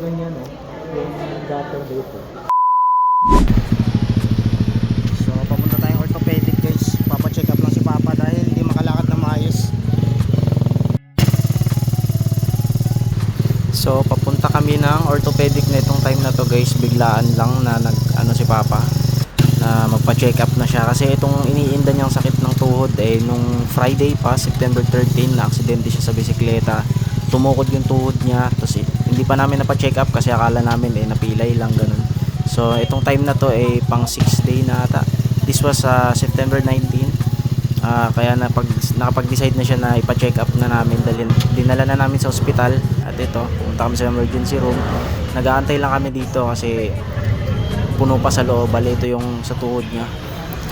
ganyan, oh. Yung gutter dito. So papunta tayong orthopedic guys. Papa-check up lang si Papa dahil hindi makalakad na maayos. So papunta kami ng orthopedic na itong time na to guys. Biglaan lang na si Papa na magpa-check up na siya kasi itong iniinda niyang sakit ng tuhod nung Friday pa, September 13, na aksidente siya sa bisikleta. Tumukod yung tuhod niya, tapos hindi pa namin napa-check up kasi akala namin napilay lang ganun. So itong time na to pang 6 day na ata. This was September 19. Kaya nakapag-decide na siya na ipa-check up na namin. Dinala na namin sa ospital. At ito, pumunta kami sa emergency room. Nag-aantay lang kami dito kasi puno pa sa loob. Bali ito yung sa tuhod niya.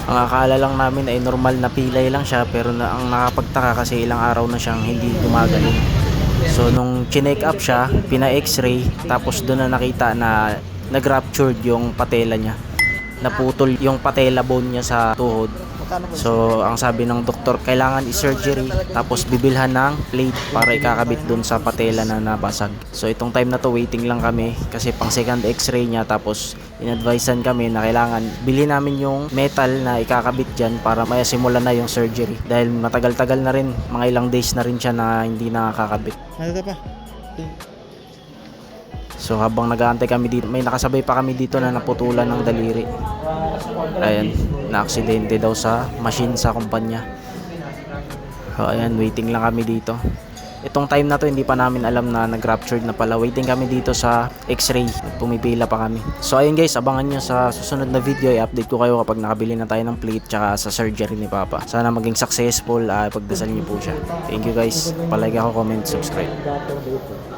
Ang akala lang namin ay normal na pilay lang siya, pero ang nakapagtaka kasi ilang araw na siyang hindi gumagaling. So nung chinek up siya, pina-x-ray, tapos doon na nakita na nag-ruptured yung patella niya. Naputol yung patella bone niya sa tuhod. So ang sabi ng doktor, kailangan i-surgery tapos bibilhan ng plate para ikakabit dun sa patella na nabasag. So itong time na to waiting lang kami kasi pang second x-ray niya, tapos in-advisean kami na kailangan bilhin namin yung metal na ikakabit dyan para may simulan na yung surgery dahil matagal-tagal na rin, mga ilang days na rin siya na hindi nakakabit. Ano pa? So habang nag-aantay kami dito, may nakasabay pa kami dito na naputulan ng daliri. Ayan, na-aksidente daw sa machine sa kumpanya. So ayan, waiting lang kami dito. Itong time na to hindi pa namin alam na nag-ruptured na pala. Waiting kami dito sa x-ray. Pumipila pa kami. So ayun guys, abangan nyo sa susunod na video. I-update ko kayo kapag nakabili na tayo ng plate tsaka sa surgery ni Papa. Sana maging successful. Pagdasal niyo po siya. Thank you guys. Palike ako, comment, subscribe. Gutter dito.